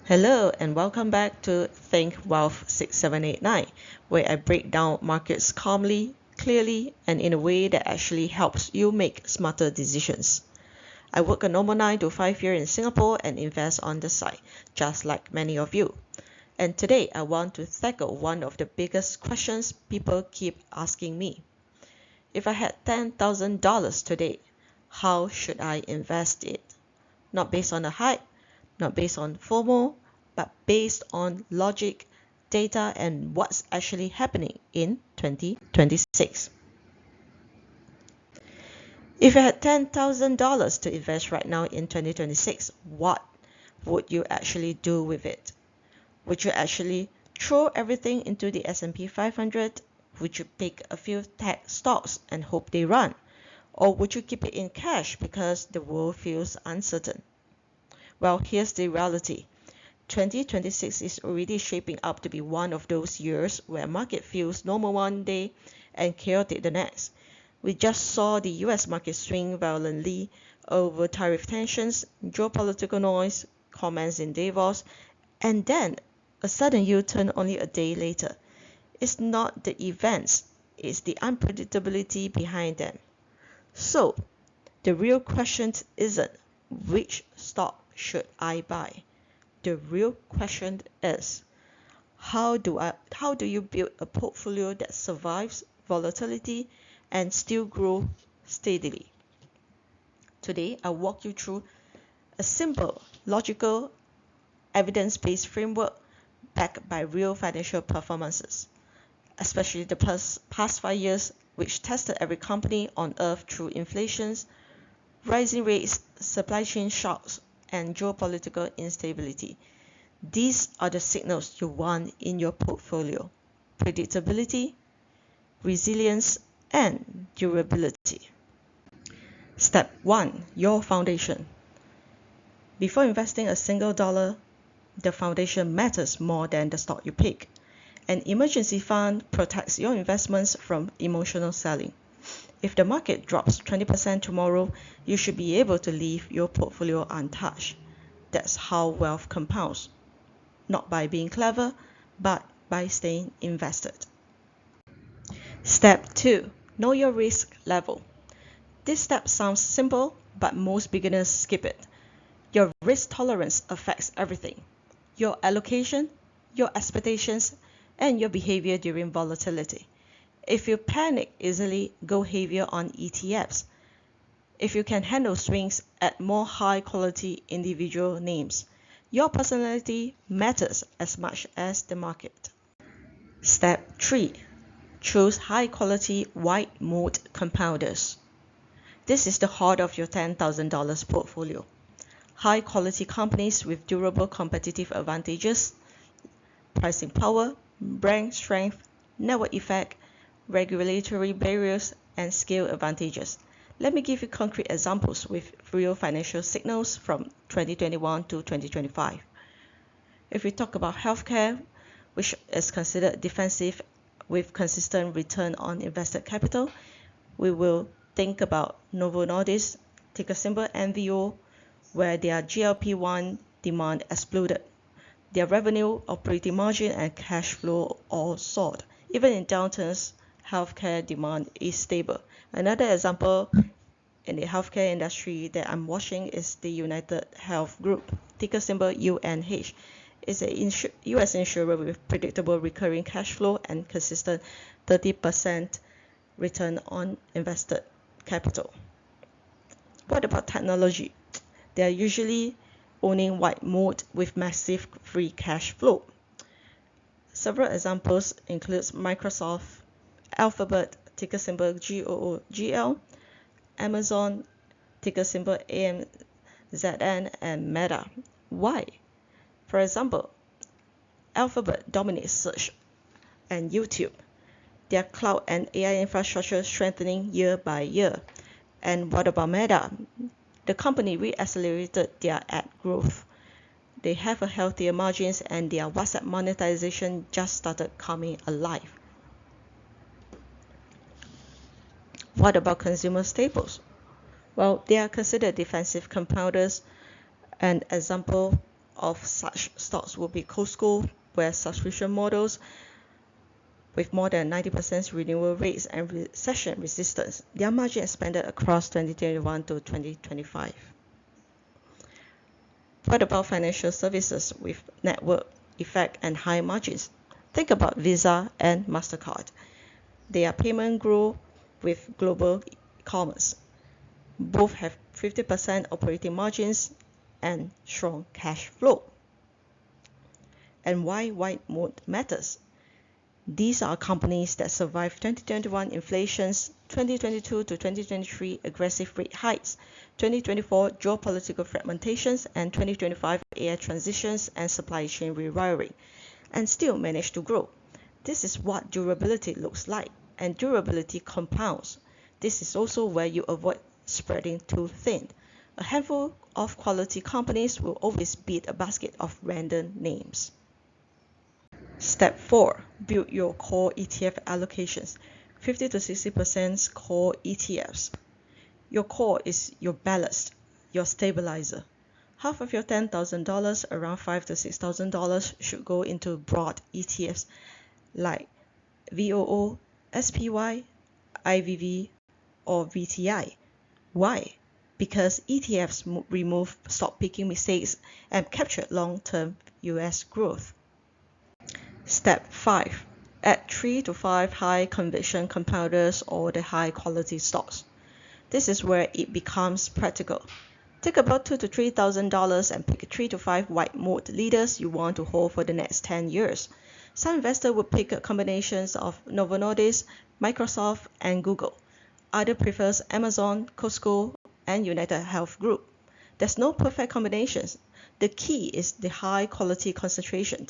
Hello and welcome back to Think Wealth 6789, where I break down markets calmly, clearly, and in a way that actually helps you make smarter decisions. I work a normal 9 to 5 year in Singapore and invest on the side, just like many of you. And today I want to tackle one of the biggest questions people keep asking me. If I had $10,000 today, how should I invest it? Not based on a hype, not based on FOMO, but based on logic, data, and what's actually happening in 2026. If you had $10,000 to invest right now in 2026, what would you actually do with it? Would you actually throw everything into the S&P 500? Would you pick a few tech stocks and hope they run? Or would you keep it in cash because the world feels uncertain? Well, here's the reality. 2026 is already shaping up to be one of those years where market feels normal one day and chaotic the next. We just saw the US market swing violently over tariff tensions, geopolitical noise, comments in Davos, and then a sudden U-turn only a day later. It's not the events, it's the unpredictability behind them. So, the real question isn't which stock should I buy? The real question is how do you build a portfolio that survives volatility and still grow steadily? Today, I'll walk you through a simple, logical, evidence-based framework backed by real financial performances, especially the past 5 years, which tested every company on earth through inflations, rising rates, supply chain shocks, and geopolitical instability. These are the signals you want in your portfolio: predictability, resilience, and durability. Step 1. Your foundation. Before investing a single dollar, the foundation matters more than the stock you pick. An emergency fund protects your investments from emotional selling. If the market drops 20% tomorrow, you should be able to leave your portfolio untouched. That's how wealth compounds. Not by being clever, but by staying invested. Step 2. Know your risk level. This step sounds simple, but most beginners skip it. Your risk tolerance affects everything: your allocation, your expectations, and your behavior during volatility. If you panic easily, go heavier on ETFs. If you can handle swings, add more high-quality individual names. Your personality matters as much as the market. Step 3. Choose high-quality white moat compounders. This is the heart of your $10,000 portfolio. High-quality companies with durable competitive advantages, pricing power, brand strength, network effect, regulatory barriers, and scale advantages. Let me give you concrete examples with real financial signals from 2021 to 2025. If we talk about healthcare, which is considered defensive with consistent return on invested capital, we will think about Novo Nordisk, ticker symbol NVO, where their GLP-1 demand exploded. Their revenue, operating margin, and cash flow all soared. Even in downturns, healthcare demand is stable. Another example in the healthcare industry that I'm watching is the United Health Group, ticker symbol UNH. It's a US insurer with predictable recurring cash flow and consistent 30% return on invested capital. What about technology? They are usually owning white moat with massive free cash flow. Several examples include Microsoft, Alphabet, ticker symbol GOOGL, Amazon, ticker symbol AMZN, and Meta. Why? For example, Alphabet dominates search and YouTube. Their cloud and AI infrastructure strengthening year by year. And what about Meta? The company reaccelerated their ad growth. They have a healthier margins and their WhatsApp monetization just started coming alive. What about consumer staples? Well, they are considered defensive compounders. An example of such stocks will be Costco, where subscription models with more than 90% renewal rates and recession resistance, their margin expanded across 2021 to 2025. What about financial services with network effect and high margins? Think about Visa and MasterCard. Their payment grow with global commerce. Both have 50% operating margins and strong cash flow. And why white moat matters? These are companies that survived 2021 inflations, 2022 to 2023 aggressive rate hikes, 2024 geopolitical fragmentations, and 2025 AI transitions and supply chain rewiring, and still managed to grow. This is what durability looks like, and durability compounds. This is also where you avoid spreading too thin. A handful of quality companies will always beat a basket of random names. Step 4. Build your core ETF allocations. 50 to 60% core ETFs. Your core is your ballast, your stabilizer. Half of your $10,000, around $5,000 to $6,000, should go into broad ETFs like VOO, SPY, IVV, or VTI. Why? Because ETFs remove stock picking mistakes and capture long-term US growth. Step 5. Add 3 to 5 high conviction compounders or the high quality stocks. This is where it becomes practical. Take about $2,000 to $3,000 and pick 3 to 5 white moat leaders you want to hold for the next 10 years. Some investors will pick combinations of Novo Nordisk, Microsoft, and Google. Others prefers Amazon, Costco, and United Health Group. There's no perfect combinations. The key is the high quality concentration.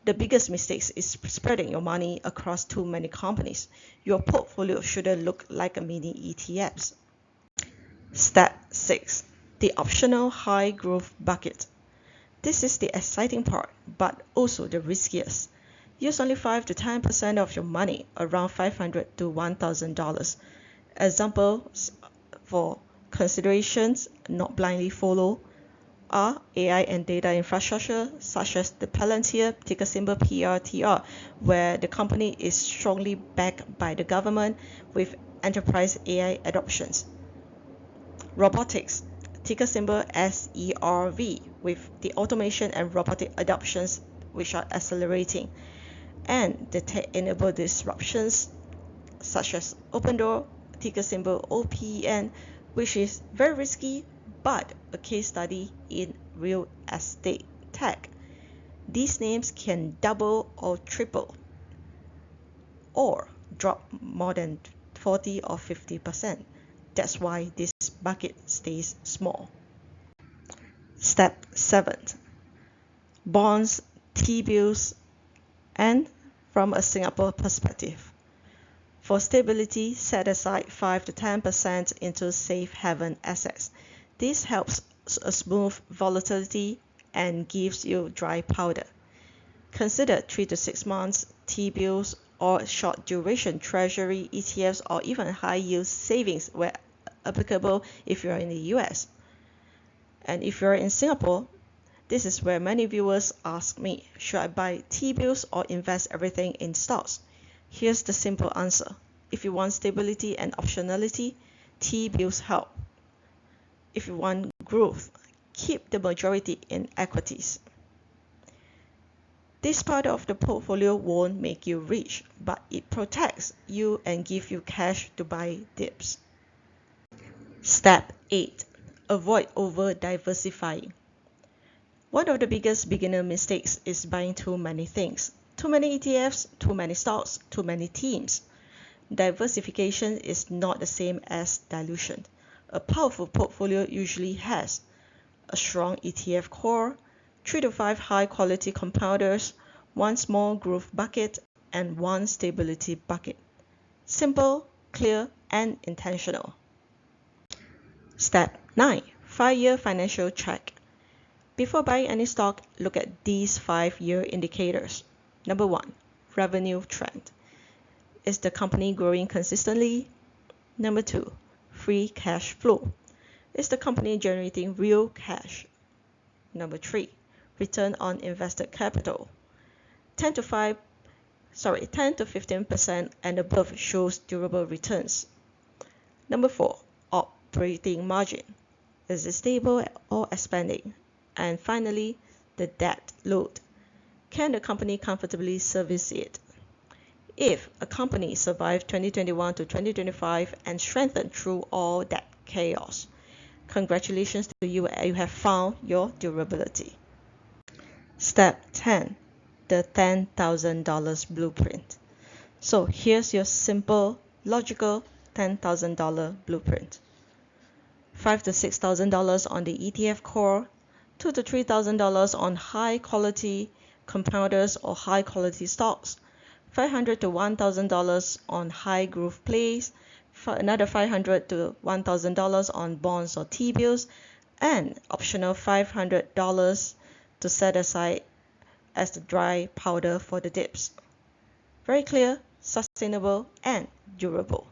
The biggest mistake is spreading your money across too many companies. Your portfolio shouldn't look like a mini ETFs. Step 6. The optional high growth bucket. This is the exciting part, but also the riskiest. Use only 5 to 10% of your money, around $500 to $1,000. Examples for considerations, not blindly follow, are AI and data infrastructure, such as the Palantir, ticker symbol PRTR, where the company is strongly backed by the government with enterprise AI adoptions. Robotics, ticker symbol SERV, with the automation and robotic adoptions which are accelerating. And the tech-enabled disruptions, such as Open Door, ticker symbol OPEN, which is very risky but a case study in real estate tech. These names can double or triple or drop more than 40 or 50%. That's why this bucket stays small. Step 7. Bonds, T-bills, and from a Singapore perspective. For stability, set aside 5 to 10% into safe haven assets. This helps a smooth volatility and gives you dry powder. Consider 3 to 6 months T-bills or short duration treasury ETFs or even high yield savings where applicable if you're in the US. And if you're in Singapore, this is where many viewers ask me, should I buy T-bills or invest everything in stocks? Here's the simple answer. If you want stability and optionality, T-bills help. If you want growth, keep the majority in equities. This part of the portfolio won't make you rich, but it protects you and gives you cash to buy dips. Step 8. Avoid over-diversifying. One of the biggest beginner mistakes is buying too many things. Too many ETFs, too many stocks, too many teams. Diversification is not the same as dilution. A powerful portfolio usually has a strong ETF core, 3 to 5 high-quality compounders, 1 small growth bucket, and 1 stability bucket. Simple, clear, and intentional. Step 9. 5-year financial check. Before buying any stock, look at these 5-year indicators. Number 1. Revenue trend. Is the company growing consistently? Number 2. Free cash flow. Is the company generating real cash? Number 3. return on invested capital. 10 to 15% and above shows durable returns. Number 4, operating margin. Is it stable or expanding? And finally, the debt load. Can the company comfortably service it? If a company survived 2021 to 2025 and strengthened through all that chaos, congratulations to you, you have found your durability. Step 10, the $10,000 blueprint. So here's your simple, logical $10,000 blueprint. $5,000 to $6,000 on the ETF core, $2,000 to $3,000 on high quality compounders or high quality stocks, $500 to $1,000 on high growth plays, another $500 to $1,000 on bonds or T-bills, and optional $500 to set aside as the dry powder for the dips. Very clear, sustainable, and durable.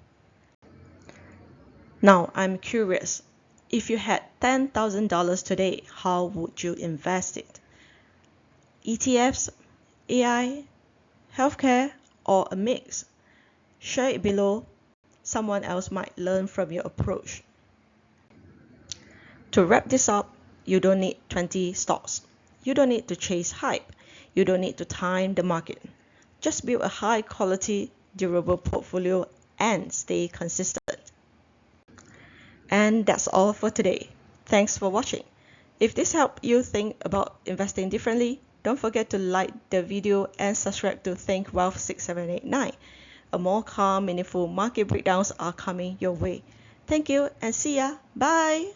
Now I'm curious, if you had $10,000 today, how would you invest it? ETFs, AI, healthcare, or a mix? Share it below. Someone else might learn from your approach. To wrap this up, you don't need 20 stocks. You don't need to chase hype. You don't need to time the market. Just build a high quality, durable portfolio and stay consistent. And that's all for today. Thanks for watching. If this helped you think about investing differently, don't forget to like the video and subscribe to Think Wealth 6789. A more calm, meaningful market breakdowns are coming your way. Thank you and see ya. Bye.